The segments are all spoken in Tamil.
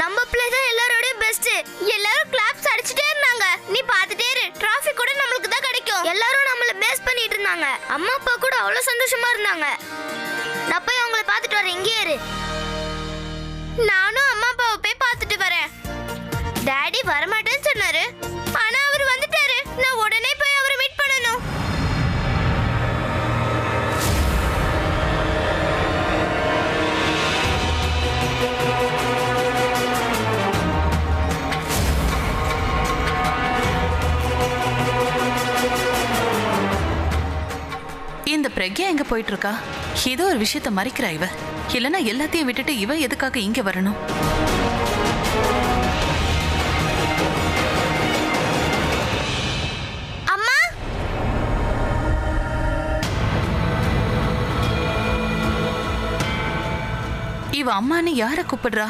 நம்ம பிளே தான் எல்லாரோடையும் பெஸ்ட். எல்லாரும் கிளாப்ஸ் அடிச்சிட்டே இருந்தாங்க. நீ பாத்துட்டே இரு, டிராஃபி கூட நம்மளுக்கு தான் கிடைக்கும். எல்லாரும் நம்மள பேஸ் பண்ணிட்டு இருந்தாங்க. அம்மா அப்பா கூட அவ்வளவு சந்தோஷமா இருந்தாங்க. நான் போய் அவங்கள பாத்துட்டு வரேன், இங்கே இரு. நானும் அம்மா அப்பாவை போய் பாத்துட்டு வரேன். டாடி வரமாட்டேன்னு சொன்னாரு, ஆனா அவர் வந்துட்டாரு. நான் உடனே போய் அவரை மீட் பண்ணணும். இந்த பிரக்யா எங்க போயிட்டு இருக்கா? ஏதோ ஒரு விஷயத்த மறைக்கிறா இவ. இல்லனா எல்லாத்தையும் விட்டுட்டு இவ எதுக்காக இங்க வரணும்? அம்மா, இவ அம்மான்னு யார கூப்பிடுறா?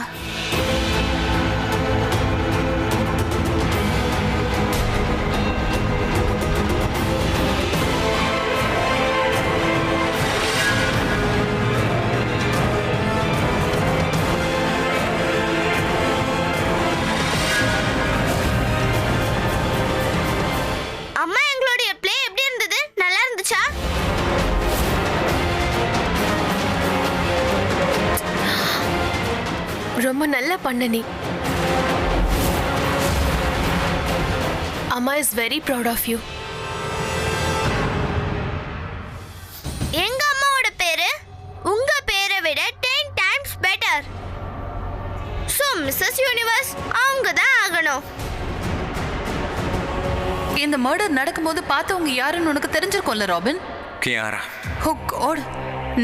அம்மா, எங்களுடைய ப்ளே எப்படி இருந்தது? நல்லா இருந்துச்சா? ரொம்ப நல்லா பண்ண நீ. அம்மா is very proud of you. எங்க அம்மாவோட பேரு உங்க பேரை விட 10 times better. So missus universe அவங்க தான் ஆகணும். இந்த மர்டர் நடக்கும்போது பார்த்தவங்க யாருன்னு உனக்கு தெரிஞ்சிருக்கும்ல Robin? Kiara. Oh god,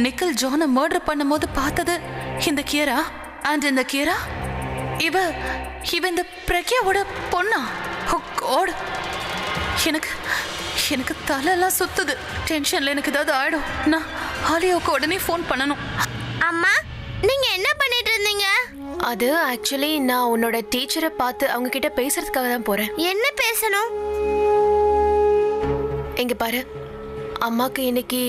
Nikhil ஜானை மர்டர் பண்ணும்போது பார்த்தது இந்த கியரா. அண்ட் இந்த கியரா இவ இந்த பிரக்யாவோட பொண்ணா? ஓ காட், எனக்கு தலையெல்லாம் சுத்துது. டென்ஷன்ல எனக்கு ஏதாவது ஆயிடும். நான் ஆலியாவுக்கு உடனே ஃபோன் பண்ணணும். அம்மா, நீங்க என்ன பண்ணிட்டு இருந்தீங்க? அது ஆக்சுவலி நான் உன்னோட டீச்சரை பார்த்து அவங்க கிட்ட பேசுறதுக்காக தான் போறேன். என்ன பேசணும்? இங்க பாரு, அம்மாக்கு இன்னைக்கு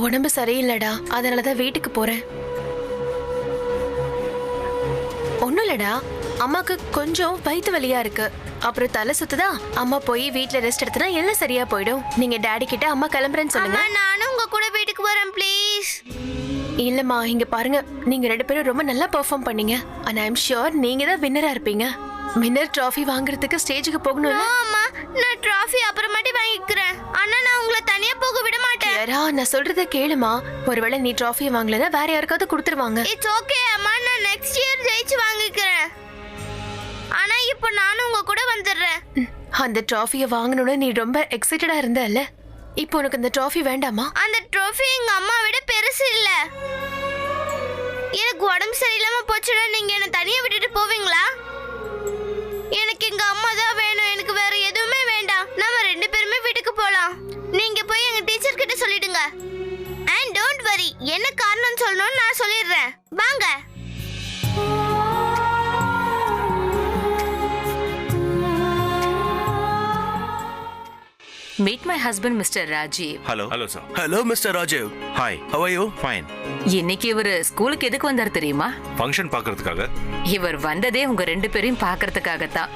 உடம்பு சரியில்லடா, அதனாலதான் வீட்டுக்கு போறேன். ஒண்ணும் இல்லடா, அம்மாக்கு கொஞ்சம் வயிற்று வலியா இருக்கு, அப்புறம் தலை சுத்துதா. அம்மா போய் வீட்ல ரெஸ்ட் எடுத்தனா எல்லாம் சரியா போயிடும். நீங்க டாடி கிட்ட அம்மா கிளம்புறேன்னு சொல்லுங்க. அம்மா, நானும் உங்க கூட வீட்டுக்கு வரேன் ப்ளீஸ். இல்லம்மா, இங்க பாருங்க, நீங்க 2 பேரும் ரொம்ப நல்லா பெர்ஃபார்ம் பண்ணீங்க. அண்ட் ஐ அம் ஷூர் நீங்க தான் வின்னரா இருப்பீங்க. வின்னர் ட்ராஃபி வாங்குறதுக்கு ஸ்டேஜுக்கு போகணும்ல. அம்மா, நான் ட்ராஃபி அப்புறமாட்டி வாங்கிக்கிறேன். ஆனா நான் உங்களை தனியா போக விட மாட்டேன். யாரா, நான் சொல்றத கேளுமா. ஒருவேளை நீ ட்ராஃபியை வாங்கலனா வேற யாருக்காவது கொடுத்துருவாங்க. இட்ஸ் ஓகே அம்மா, நான் நெக்ஸ்ட் இயர் ஜெயிச்சு வாங்கிக்கிறேன். ஆனா இப்போ நானும் உங்க கூட வந்துடுறேன். அந்த ட்ராஃபியை வாங்கணும்னு நீ ரொம்ப எக்ஸைட்டடா இருந்தல்ல, இப்போ உனக்கு அந்த ட்ராஃபி வேண்டாமா? அந்த ட்ராஃபி எங்க அம்மா விட பெருசு இல்ல. எனக்கு உடம்பு சரியில்லாம போச்சுன்னா நீங்க என்ன தனியா விட்டுட்டு போவீங்களா? எனக்கு எங்க அம்மா தான் வேணும், எனக்கு வேற எதுவுமே வேண்டாம். நாம 2 பேருமே வீட்டுக்கு போலாம். நீங்க போய் எங்க டீச்சர் கிட்ட சொல்லிடுங்க. அண்ட் டோன்ட் வரி, என்ன காரணம் சொல்லணும்னு நான் சொல்லிடுறேன். வாங்க. Meet my husband, Mr. Rajiv. Hello. Hello, sir. Hello, Mr. Rajiv. Hi. How are you? Fine. இன்னைக்கு இவர் ஸ்கூலுக்கு எதுக்கு வந்தார் தெரியுமா? ஃபங்க்ஷன் பார்க்கிறதுக்காக. இவர் வந்ததே உங்க 2 பேரையும் பார்க்கறதுக்காகத்தான்.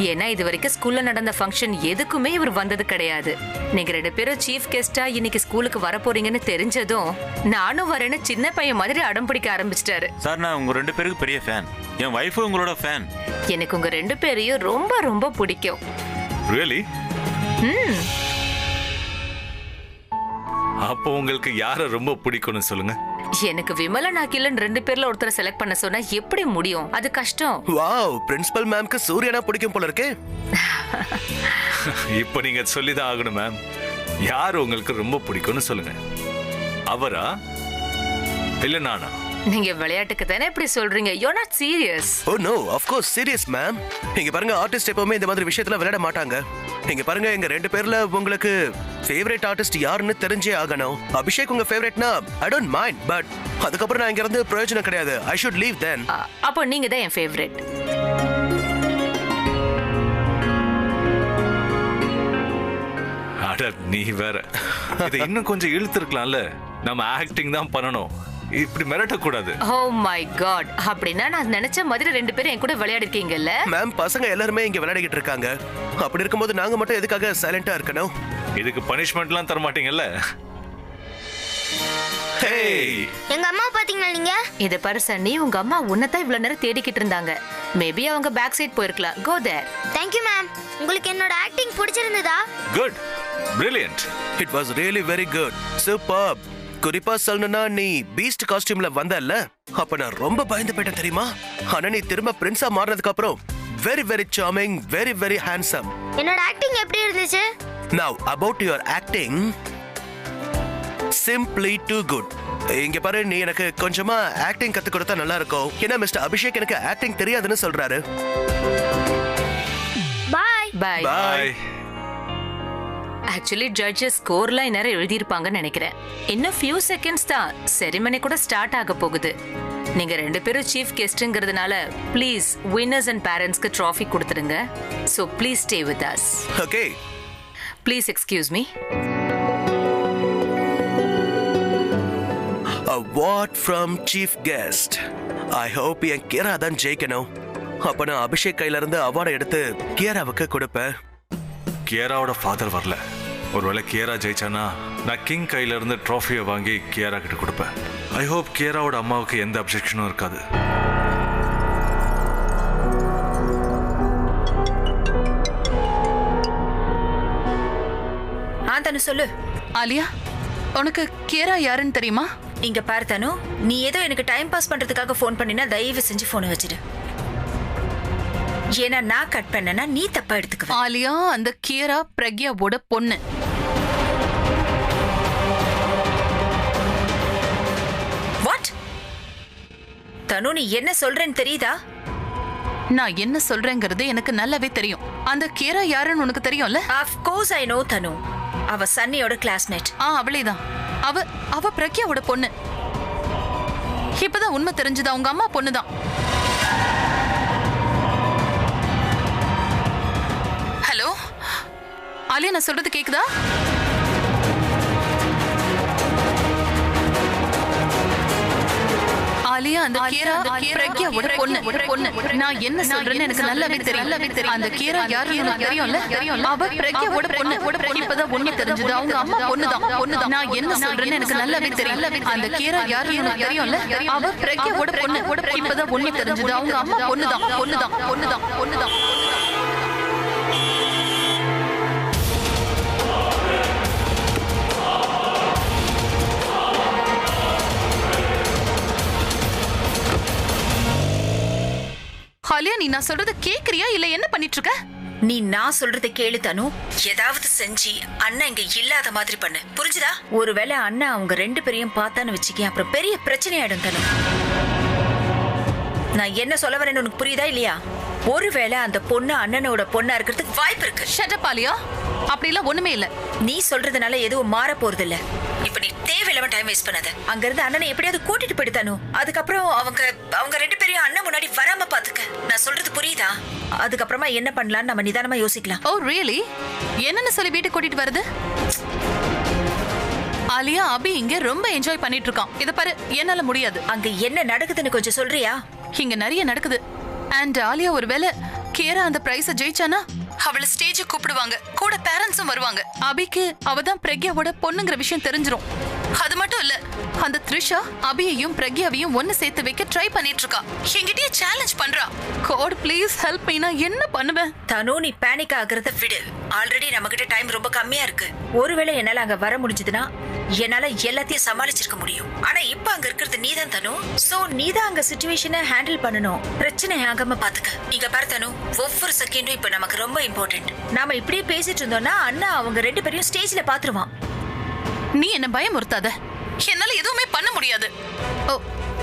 ஏன்னா இது வரைக்கும் ஸ்கூல்ல நடந்த ஃபங்க்ஷன் எதுக்குமே இவர் வந்தது கிடையாது. நீங்க 2 பேரும் சீஃப் கெஸ்டா இன்னைக்கு ஸ்கூலுக்கு வர போறீங்கன்னு தெரிஞ்சதும் நானும் வரேன்னு சின்ன பையன் மாதிரி அடம் பிடிக்க ஆரம்பிச்சிட்டாரு. சார், நான் உங்க 2 பேருக்கு பெரிய ஃபேன். என் வைஃபும் உங்களோட ஃபேன். எனக்கு உங்க 2 பேரையும் ரொம்ப ரொம்ப பிடிக்கும். Really? அப்போ உங்களுக்கு யாரை ரொம்ப பிடிக்கும்னு சொல்லுங்க. எனக்கு விமலன் அகிலன் 2 பேர்ல ஒருத்தரை செலக்ட் பண்ண சொன்னா எப்படி முடியும்? அது கஷ்டம். வாவ், பிரின்சிபல் மேம்க்கு சூரியனா பிடிக்கும் போல இருக்கே. இப்போ நீங்க சொல்லிதான் ஆகணும் மேம். யார் உங்களுக்கு ரொம்ப பிடிக்கும்னு சொல்லுங்க. அவரா இல்ல நானா? நீங்க விளையாட்டுக்கு தானே இப்படி சொல்றீங்க? You're not serious. Oh no, of course serious ma'am. இங்க பாருங்க, ஆர்டிஸ்ட் எப்பவுமே இந்த மாதிரி விஷயத்துல விளையாட மாட்டாங்க. இங்க பாருங்க, எங்க 2 பேர்ல உங்களுக்கு ஃபேவரட் ஆர்டிஸ்ட் யாருன்னு தெரிஞ்சே ஆகணும். அபிஷேக் உங்க ஃபேவரட்னா I don't mind, பட் அதுக்கப்புறம் நான் இங்க இருந்து பிரயோஜனம் கிடையாது. I should leave then. அப்போ நீங்க தான் என் ஃபேவரட். அட நீ வேற. இதை இன்னும் கொஞ்சம் இழுத்துருக்கலாம்ல. நம்ம ஆக்டிங் தான் பண்ணணும். இப்படி மிரட்டக்கூடாது. ஓ மை காட், அப்படின்னா நான் நினைச்ச மாதிரி ரெண்டு பேரும் என் கூட விளையாடிருக்கீங்கல்ல. மேம், பசங்க எல்லாருமே இங்க விளையாடிக்கிட்டு இருக்காங்க. அப்படி இருக்கும்போது நாங்க மட்டும் எதுக்காக சைலண்டா இருக்கணும்? இதுக்கு பனிஷ்மெண்ட்லாம் தர மாட்டீங்கல்ல? எங்க அம்மா பாத்தீங்களா நீங்க? இத பாரு சன்னி, உங்க அம்மா உன்னதான் இவ்வளவு நேரம் தேடிக்கிட்டு இருந்தாங்க. மேபி அவங்க பேக் சைடு போயிருக்கலாம். Go there. Thank you ma'am. உங்களுக்கு என்னோட ஆக்டிங் பிடிச்சிருந்ததா? Good, brilliant. It was really very good, super. குறிப்பா சொல்லணும்னா நீ பீஸ்ட் காஸ்டியூம்ல வந்தல்ல, அப்ப நான் ரொம்ப பயந்து போயிட்டேன் தெரியுமா? ஆனா நீ திரும்ப பிரின்ஸா மாறினதுக்கு அப்புறம் very very charming, very very handsome. என்னோட ஆக்டிங் எப்படி இருந்துச்சு? Now about your acting, simply too good. இங்க பாரு, நீ எனக்கு கொஞ்சமா ஆக்டிங் கத்து கொடுத்தா நல்லா இருக்கும். ஏன்னா மிஸ்டர் அபிஷேக் எனக்கு ஆக்டிங் தெரியாதுன்னு சொல்றாரு. Bye. Bye bye. Actually judges ஸ்கோர்லாம் இந்நேரம் எழுதியிருப்பாங்கன்னு நினைக்கிறேன். இன்னும் ஃபியூ செகண்ட்ஸ் தான் செரிமனி கூட ஸ்டார்ட் ஆக போகுது. நீங்க ரெண்டு பேரும் சீஃப் கெஸ்ட்ங்கிறதுனால ப்ளீஸ் வின்னர்ஸ் அண்ட் பேரண்ட்ஸ்க்கு ட்ராஃபி கொடுத்துருங்க. So please stay with us. Okay, please excuse me. Award from chief guest. I hope என் கியரா தான் ஜெயிக்கணும். அப்ப நான் அபிஷேக் கையில இருந்து அவார்டை எடுத்து கியராவுக்கு கொடுப்பேன். கியராவோட ஃபாதர் வரல. ஒருவேளை கியரா ஜெயிச்சானா நான் கிங் கையில இருந்து ட்ராஃபியை வாங்கி கியரா கிட்ட கொடுப்பேன். ஐ ஹோப் கியராவோட அம்மாவுக்கு எந்த அப்ஜெக்ஷனும் இருக்காது. தனு சொல்லு. ஆலியா, உனக்கு கேரா யாருன்னு தெரியுமா? இங்க பாரு தனு, நீ ஏதோ எனக்கு டைம் பாஸ் பண்றதுக்காக ஃபோன் பண்ணினா தயவு செஞ்சு போனை வச்சிடு. ஏன்னா நான் கட் பண்ணனா நீ தப்பா எடுத்துக்குவ. ஆலியா, அந்த கேரா பிரக்யாவோட பொண்ணு. வாட்? தனு, நீ என்ன சொல்றேன்னு தெரியுதா? நான் என்ன சொல்றேங்கிறது எனக்கு நல்லாவே தெரியும். அந்த கேரா யாருன்னு உனக்கு தெரியும்ல? ஆஃப் கோர்ஸ் ஐ நோ தனு. அவ சன்னியோட கிளாஸ்மேட். அவளேதான். அவ பிரக்யாவோட பொண்ணு. இப்பதான் உண்மை தெரிஞ்சதா? உங்க அம்மா பொண்ணுதான். ஹலோ ஆலியா, நான் சொல்றது கேக்குதா? ஆலியா, அந்த கேரா பிரக்யாவோட பொண்ணு. நான் என்ன சொல்றேன்னு எனக்கு நல்லாவே தெரியும். அந்த கேரா யாருன்னு எனக்கு தெரியும்ல? அவ பிரக்யாவோட பொண்ணு. இப்பதான் உண்மை தெரிஞ்சது. அவங்க அம்மா பொண்ணுதான். நான் என்ன சொல்றேன்னு எனக்கு நல்லாவே தெரியும். அந்த கேரா யாருன்னு எனக்கு தெரியும்ல? அவ பிரக்யாவோட பொண்ணு. இப்பதான் உண்மை தெரிஞ்சது. அவங்க அம்மா பொண்ணுதான். ஆலியா, நீ நான் சொல்றத கேக்குறியா இல்ல என்ன பண்ணிட்டு இருக்க? நீ நான் சொல்றதை கேளு தனு. ஏதாவது செஞ்சு அண்ணா இங்க இல்லாத மாதிரி பண்ணு, புரிஞ்சுதா? ஒருவேளை அண்ணா அவங்க ரெண்டு பேரையும் பார்த்தான்னு வச்சுக்கேன், அப்புறம் பெரிய பிரச்சனையாயிடும் தனு. நான் என்ன சொல்ல வரேன்னு உனக்கு புரியுதா இல்லையா? ஒருவேளை அந்த பொண்ணு அண்ணனோட பொண்ணா இருக்கிறதுக்கு வாய்ப்பு இருக்கு. ஷட் அப் ஆலியா, அப்படி எல்லாம் ஒண்ணுமே இல்ல. நீ சொல்றதுனால எதுவும் மாற போறது இல்ல. இப்ப நீ தேவையில்லாம டைம் வேஸ்ட் பண்ணாத. அங்க இருந்து அண்ணனை எப்படியாவது கூட்டிட்டு போயிடுதானு. அதுக்கப்புறம் அவங்க ரெண்டு பேரையும் அண்ணன் முன்னாடி வராம பாத்துக்க. நான் சொல்றது புரியுதா? அதுக்கப்புறமா என்ன பண்ணலாம்னு நம்ம நிதானமா யோசிக்கலாம். ஓ ரியலி? என்னன்னு சொல்லி வீட்டுக்கு கூட்டிட்டு வருது? ஆலியா, அபி இங்க ரொம்ப என்ஜாய் பண்ணிட்டு இருக்கான். இத பாரு, என்னால முடியாது. அங்க என்ன நடக்குதுன்னு கொஞ்சம் சொல்றியா? இங்க நிறைய நடக்குது. அண்ட் ஆலியா, ஒருவேளை கேரா அந்த பிரைஸ ஜெயிச்சானா அவளை ஸ்டேஜ் கூப்பிடுவாங்க. கூட பேரண்ட்ஸும் வருவாங்க. அபிக்கு அவதான் பிரக்யாவோட பொண்ணுங்கிற விஷயம் தெரிஞ்சிரும். அது மட்டும் இல்ல, அந்த த்ரிஷா அபியையும் பிரக்யாவையும் ஒன்னு சேர்த்து வைக்க ட்ரை பண்ணிட்டு இருக்கா. என்கிட்டயே சேலஞ்ச் பண்றா. God please help me. நான் என்ன பண்ணுவேன்? தனு, நீ பேனிக் ஆகுறத விடு. ஆல்ரெடி நம்ம கிட்ட டைம் ரொம்ப கம்மியா இருக்கு. ஒருவேளை என்னால அங்க வர முடிஞ்சதுன்னா என்னால எல்லாத்தையும் சமாளிச்சிருக்க முடியும். ஆனா இப்ப அங்க இருக்கிறது நீதான் தனு. சோ நீதான் அங்க சிச்சுவேஷனை ஹேண்டில் பண்ணணும். பிரச்சனை ஆகாம பாத்துக்க. இங்க பாரு தனு, ஒவ்வொரு செகண்டும் இப்ப நமக்கு ரொம்ப இம்பார்ட்டன்ட். நாம இப்படியே பேசிட்டு இருந்தோம்னா அண்ணா அவங்க ரெண்டு பேரையும் ஸ்டேஜ்ல பாத்துருவான். நீ என்ன பயமுறுத்தாத. என்னால எதுவுமே பண்ண முடியாது.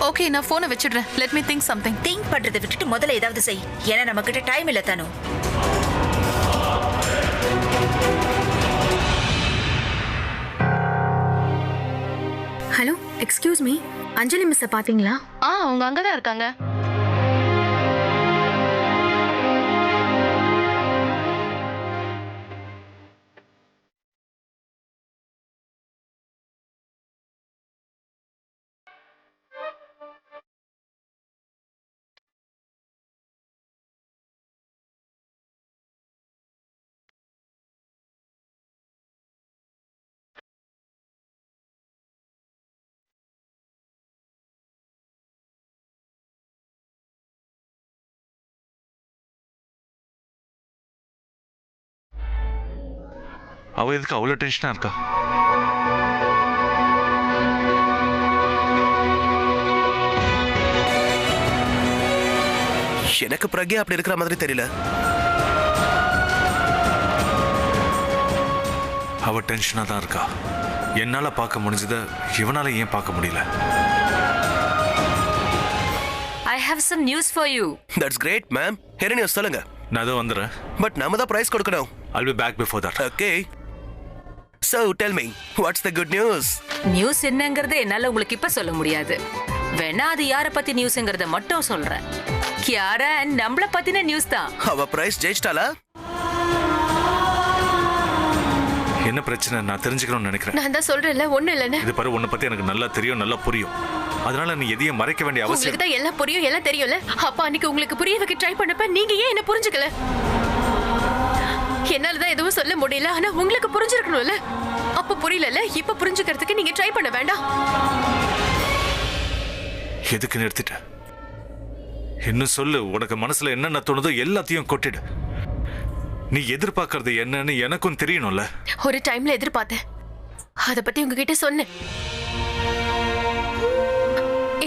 ஓகே, நான் போனை வச்சிடுறேன். Let me think something. Think பண்றதை விட்டுட்டு முதல்ல ஏதாவது செய். ஏன்னா நம்ம கிட்ட டைம் இல்ல தனு. ஹலோ, எக்ஸ்கியூஸ் மீ, அஞ்சலி மிஸ் பாத்தீங்களா? அவங்க அங்கதான் இருக்காங்க. அவ எதுக்கு அவ்வளவு டென்ஷனா இருக்கா? எனக்கு பிரக்யா அப்படி இருக்கிற மாதிரி தெரியல. அவ டென்ஷனா தான் இருக்கா. என்னால பார்க்க முடிஞ்சத இவனால ஏன் பார்க்க முடியல? I have some news for you. That's great, ma'am. என்ன நியூஸ் சொல்லுங்க. நான் அதோ வந்துறேன். பட் நாம தான் பிரைஸ் கொடுக்கணும். I'll be back before that. Okay. So tell me, what's the good news? News என்னங்கறத என்னால உங்களுக்கு இப்ப சொல்ல முடியாது. வேணா அது யார பத்தி நியூஸ்ங்கறத மட்டும் சொல்றேன். கியாரா நம்மள பத்தின நியூஸ் தான். அவ பிரைஸ் ஜெயிச்சிட்டாளா? என்ன பிரச்சனை நான் தெரிஞ்சுக்கணும்னு நினைக்கிறேன். நான் தான் சொல்றேன்ல ஒண்ணு இல்லன்னு. இது பாரு, உன்னை பத்தி எனக்கு நல்லா தெரியும், நல்லா புரியும். அதனால நீ எதையும் மறைக்க வேண்டிய அவசியம். உங்களுக்கு தான் எல்லாம் புரியும், எல்லாம் தெரியும்ல. அப்ப அன்னைக்கு உங்களுக்கு புரிய வைக்க ட்ரை பண்ணப்ப நீங்க ஏன் என்ன புரிஞ்சுக்கல? என்னால தான் எதுவும் சொல்ல முடியல, ஆனா உங்களுக்கு புரிஞ்சிருக்கணும்ல. அப்ப புரியலல, இப்ப புரிஞ்சுக்கிறதுக்கு நீங்க ட்ரை பண்ண வேண்டாம். எதுக்கு நிறுத்திட்ட? இன்னும் சொல்லு, உனக்கு மனசுல என்னென்ன தோணுதோ எல்லாத்தையும் கொட்டிடு. நீ எதிர்பார்க்கறது என்னன்னு எனக்கும் தெரியணும்ல. ஒரு டைம்ல எதிர்பார்த்தேன், அத பத்தி உங்ககிட்ட சொன்னேன்.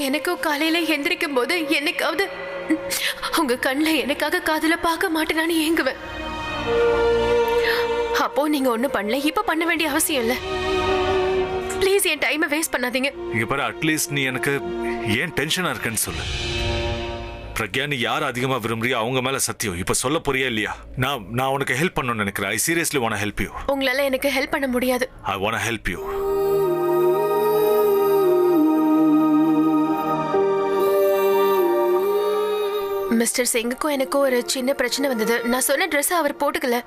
எனக்கும் காலையில எந்திரிக்கும் போது என்னைக்காவது உங்க கண்ணுல எனக்காக காதுல பார்க்க மாட்டேனான்னு ஏங்குவேன். அப்போ நீங்க ஒண்ணும் பண்ணல, இப்ப பண்ண வேண்டிய அவசியம் இல்ல. ப்ளீஸ் என் டைமை வேஸ்ட் பண்ணாதீங்க. இங்க பாரு, அட்லீஸ்ட் நீ எனக்கு ஏன் டென்ஷனா இருக்குன்னு சொல்லு. பிரக்யா, நீ யார் அதிகமா விரும்புறியோ அவங்க மேல சத்தியம். இப்ப சொல்ல போறியா இல்லையா? நான் உனக்கு ஹெல்ப் பண்ணணும்னு நினைக்கிறேன். I seriously want to help you. உங்களால எனக்கு ஹெல்ப் பண்ண முடியாது. I want to help you. Mister சிங்குக்கும் எனக்கும் ஒரு சின்ன பிரச்சனை வந்தது. நான் சொன்ன ட்ரெஸ் அவர் போட்டுக்கல.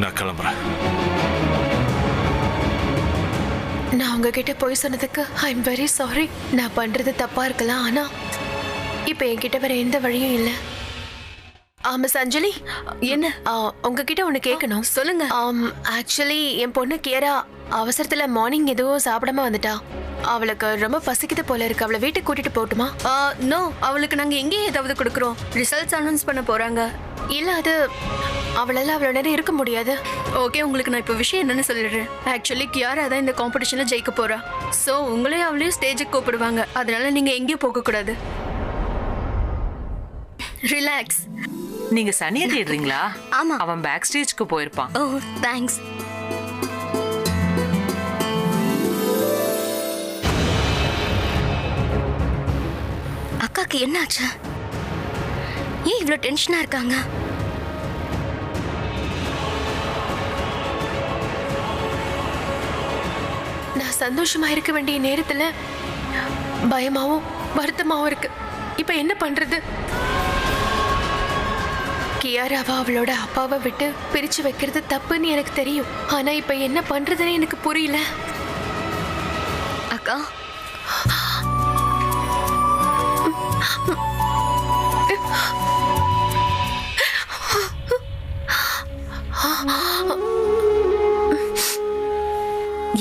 நான் கிளம்புறேன். நான் உங்ககிட்ட போய் சொன்னதுக்கு ஐ எம் வெரி சாரி. நான் பண்றது தப்பா இருக்கலாம், ஆனா இப்ப என்கிட்ட வேற எந்த வழியும் இல்ல. மிஸ் அஞ்சலி, என்ன உங்ககிட்ட ஒண்ணு கேட்கணும். சொல்லுங்க. ஆக்சுவலி என் பொண்ணு கியரா அவசரத்துல மார்னிங் எதுவும் சாப்பிடாம வந்துட்டா. அவளுக்கு ரொம்ப பசிக்குது போல இருக்கு. அவளை வீட்டுக்கு கூட்டிட்டு போட்டுமா? நோ, அவளுக்கு நாங்க எங்கேயும் ஏதாவது கொடுக்குறோம். ரிசல்ட்ஸ் அனௌன்ஸ் பண்ண போறாங்க. இல்ல, அது அவளால அவ்வளவு நேரம் இருக்க முடியாது. ஓகே, உங்களுக்கு நான் இப்போ விஷயம் என்னன்னு சொல்லிடுறேன். ஆக்சுவலி கியாரா தான் இந்த காம்படிஷன்ல ஜெயிக்க போறா. ஸோ உங்களையும் அவளையும் ஸ்டேஜுக்கு கூப்பிடுவாங்க. அதனால நீங்க எங்கேயும் போக கூடாது. ரிலாக்ஸ். நீங்க சனியை தேடுறீங்களா? ஆமா. அவன் பேக் ஸ்டேஜ்க்கு போயிருப்பான். ஓ, தேங்க்ஸ். அக்காக்கு என்னாச்சு? ஏன் இவ்வளவு டென்ஷனா இருக்காங்க? நான் சந்தோஷமா இருக்க வேண்டிய நேரத்துல பயமாவும் வருத்தமாவும் இருக்கு. இப்ப என்ன பண்றது? கியாராவா அவளோட அப்பாவை விட்டு பிரிச்சு வைக்கிறது தப்புன்னு எனக்கு தெரியும். ஆனா இப்ப என்ன பண்றதுன்னு எனக்கு புரியல. அக்கா,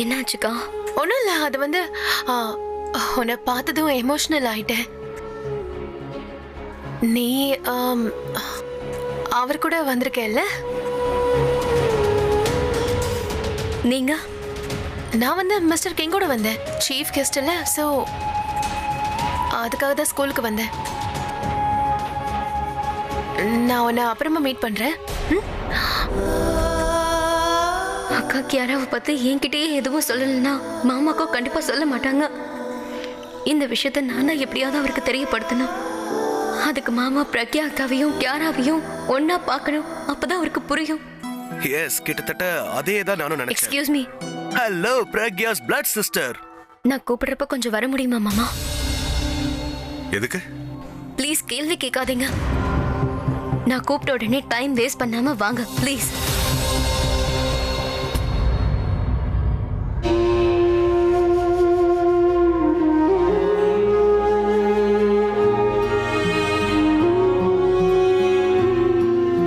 என்னாச்சுக்கா? ஒண்ணும் இல்ல, அது வந்து உன்னை பார்த்ததும் எமோஷனல் ஆயிட்டேன். நீ அவர் கூட வந்திருக்கேல்ல? நீங்க? நான் வந்து மிஸ்டர் கிங் கூட வந்தேன், சீஃப் கெஸ்ட் இல்ல. ஸோ அதுக்காக தான் ஸ்கூலுக்கு வந்தேன். நான் உன்னை அப்புறமா மீட் பண்றேன். அக்கா கியாராவை பத்தி என்கிட்டயே எதுவும் சொல்லலைன்னா மாமாக்கோ கண்டிப்பா சொல்ல மாட்டாங்க. இந்த விஷயத்த நான் தான் எப்படியாவது அவருக்கு தெரியப்படுத்தணும். அதுக்கு மாமா பிரக்யா அக்காவையும் கியாராவையும் ஒன்னா பார்க்கணும். அப்பதான் அவருக்கு புரியும். எஸ், கிட்டத்தட்ட அதே தான் நானும் நினைச்சேன். Excuse me. Hello Pragya's blood sister. நான் கூப்பிடுறப்ப கொஞ்சம் வர முடியுமா மாமா? எதுக்கு? ப்ளீஸ் கேள்வி கேட்காதீங்க. நான் கூப்பிட்ட உடனே டைம் வேஸ்ட் பண்ணாம வாங்க ப்ளீஸ்.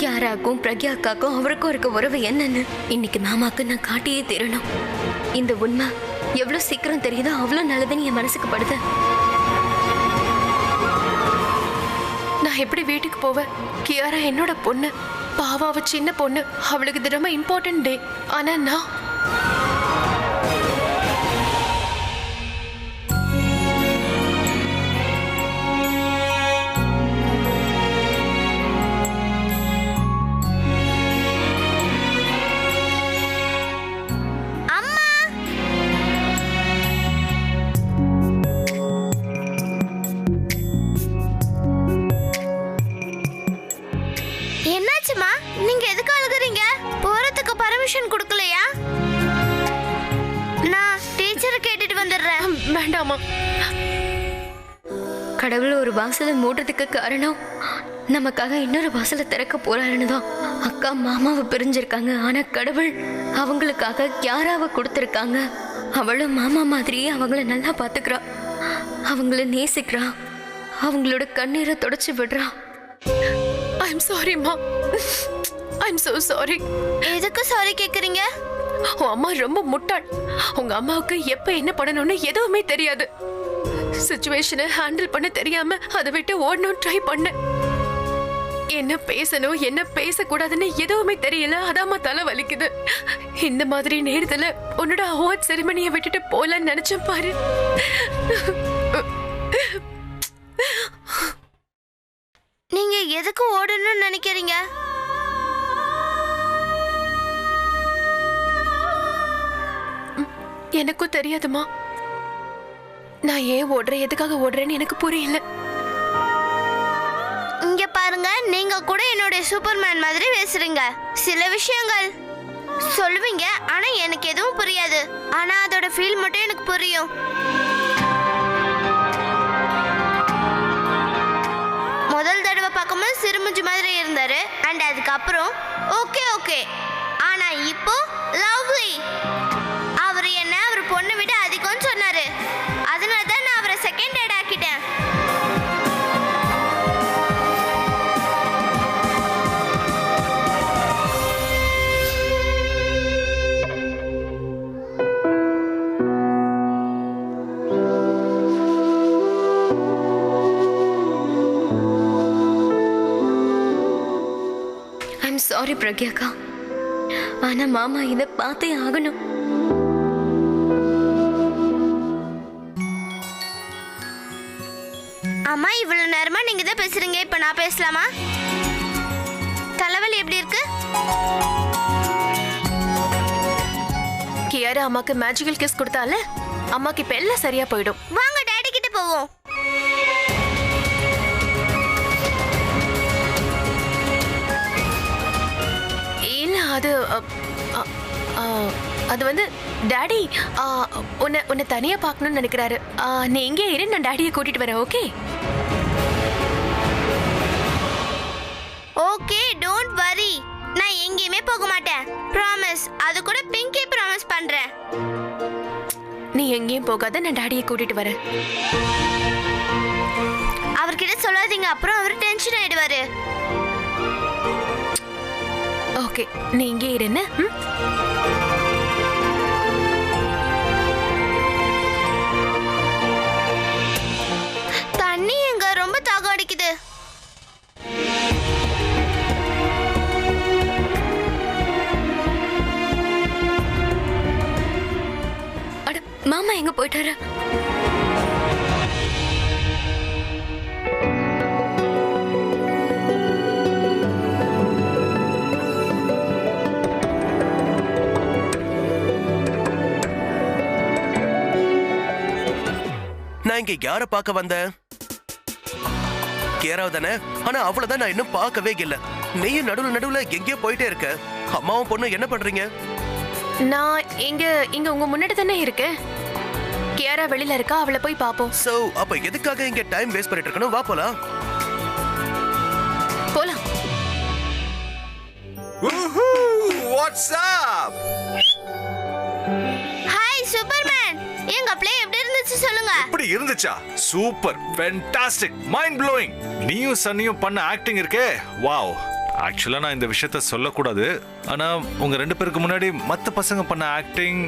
கியாராக்கும் பிரக்யா அக்காக்கும் அவருக்கும் இருக்க உறவு என்னன்னு இன்னைக்கு மாமாக்கு நான் காட்டியே தீரணும். இந்த உண்மை எவ்வளவு சீக்கிரம் தெரியுதோ அவ்வளவு நல்லதுன்னு என் மனசுக்கு படுது. நான் எப்படி வீட்டுக்கு போவேன்? கியாரா என்னோட பொண்ணு. பாவம், அவ சின்ன பொண்ணு, அவளுக்கு இது ரொம்ப இம்பார்ட்டன்ட் டே. ஆனா நான் என்னாச்சுமா? நீங்க எதுக்கு அழுகுறீங்க? போறதுக்கு பர்மிஷன் கொடுக்கலையா? நான் டீச்சரை கேட்டுட்டு வந்துடுறேன். வேண்டாமா. கடவுள் ஒரு வாசலை மூடுறதுக்கு காரணம் நமக்காக இன்னொரு வாசலை திறக்க போறாருன்னு தான். அக்கா மாமாவை பிரிஞ்சிருக்காங்க, ஆனா கடவுள் அவங்களுக்காக யாராவ கொடுத்துருக்காங்க. அவளும் மாமா மாதிரியே அவங்கள நல்லா பாத்துக்கிறா, அவங்கள நேசிக்கிறா, அவங்களோட கண்ணீரை தொடச்சு விடுறா. ஐம் சாரி மா, ஐம் so sorry. எதுக்கு சாரி கேக்குறீங்க? உன் அம்மா ரொம்ப முட்டாள். உங்க அம்மாவுக்கு எப்ப என்ன பண்ணணும்னு எதுவுமே தெரியாது. சிச்சுவேஷனை ஹேண்டில் பண்ண தெரியாம அதை விட்டு ஓடணும் ட்ரை பண்ண. என்ன பேசணும் என்ன பேசக்கூடாதுன்னு எதுவுமே தெரியல. அதாம்மா தலை வலிக்குது. இந்த மாதிரி நேரத்துல உன்னோட அவார்ட் செரிமனியை விட்டுட்டு போலன்னு நினைச்சேன் பாரு. நீங்க எதுக்கு ஓடணும்னு நினைக்கிறீங்க? எனக்கும் தெரியாதுமா. நான் ஏன் ஓடுறேன், எதுக்காக ஓடுறேன்னு எனக்கு புரியல. இங்க பாருங்க, நீங்க கூட என்னோட சூப்பர்மேன் மாதிரி பேசுறீங்க. சில விஷயங்கள் சொல்லுவீங்க, ஆனா எனக்கு எதுவும் புரியாது. ஆனா அதோட ஃபீல் மட்டும் எனக்கு புரியும். முதல் தடவை பார்க்கும்போது சிறுமுஞ்சி மாதிரி இருந்தாரு, அண்ட் அதுக்கப்புறம் ஓகே ஓகே, ஆனா இப்போ லவ்லி. அவர் என்ன அவர் பொண்ணை விட அதிகம்னு சொன்னாரு. அதனால தான் நான் அவரை செகண்ட் டேட் ஆக்கிட்டேன். ஐம் சாரி பிரக்யாக்கா, ஆனா மாமா இதை பார்த்தே ஆகணும். அம்மா, இவ்வளவு நேரமா நீங்க தான் பேசுறீங்க, இப்ப நான் பேசலாமா? தலைவலி எப்படி இருக்கு? கியாரா அம்மாக்கு மேஜிக்கல் கிஸ் கொடுத்தால அம்மாக்கு இப்ப எல்லாம் சரியா போயிடும். வாங்க டாடி கிட்ட போவோம். இல்ல அது அது வந்து டாடி உன்னை தனியா பார்க்கணும்னு நினைக்கிறாரு. நீ எங்கே இரு, நான் டாடியை கூட்டிட்டு வரேன். Okay okay, don't worry. நான் எங்கேயுமே போக மாட்டேன், ப்ராமிஸ். அது கூட பிங்கி ப்ராமிஸ் பண்றேன். நீ எங்கேயும் போகாத, நான் டாடியை கூட்டிட்டு வரேன். அவர்கிட்ட சொல்லாதீங்க, அப்புறம் அவர் டென்ஷன் ஆயிடுவாரு. ஓகே, நீ இங்கே இரு என்ன? தண்ணி எங்க ரொம்ப தாகம் அடிக்குது. அட மாமா எங்க போயிட்டாரு? நான் இங்க யார பார்க்க வந்தேன்? கேராவ தானே? ஆனா அவ்வளவுதான், நான் இன்னும் பார்க்கவே இல்ல. நீயும் நடுவுல எங்கேயோ போயிட்டே இருக்க. அம்மாவும் பொண்ணு என்ன பண்றீங்க? நான் இங்க உங்க முன்னாடி தானே இருக்கேன். கியாரா வெளியில இருக்கா, அவளை போய் பாப்போம். சோ அப்ப எதுக்காக இங்க டைம் வேஸ்ட் பண்ணிட்டு இருக்கணும்? வா போலாம். போலாம். What's up? ஹாய் சூப்பர்மேன், எங்க ப்ளே எப்படி இருந்துச்சு சொல்லுங்க. இப்படி இருந்துச்சா? Super, fantastic, mind blowing. நீயும் சன்னியும் பண்ண ஆக்டிங் இருக்கே, வாவ். ஆக்சுவலா நான் இந்த விஷயத்த சொல்லக்கூடாது, ஆனா உங்க ரெண்டு பேருக்கு முன்னாடி மத்த பசங்க பண்ண ஆக்டிங்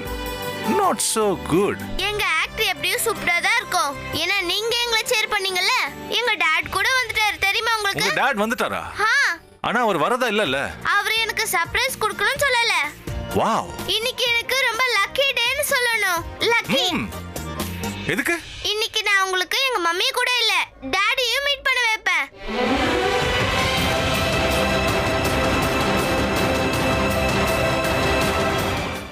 நாட் சோ குட். எங்க ஆக்டர் எப்படியும் சூப்பரா தான் இருக்கும். ஏன்னா நீங்க எங்களை சேர் பண்ணீங்கல்ல. எங்க டாட் கூட வந்துட்டாரு தெரியுமா உங்களுக்கு? உங்க டாட் வந்துட்டாரா? ஆனா அவர் வரதா இல்லல்ல. அவர் எனக்கு சர்ப்ரைஸ் கொடுக்கணும்னு சொல்லல. வாவ். இன்னைக்கு எனக்கு ரொம்ப லக்கி டேன்னு சொல்லணும். லக்கி. எதுக்கு? இன்னைக்கு நான் உங்களுக்கு எங்க மம்மி கூட இல்ல டாடியும் மீட் பண்ண வைப்பேன்.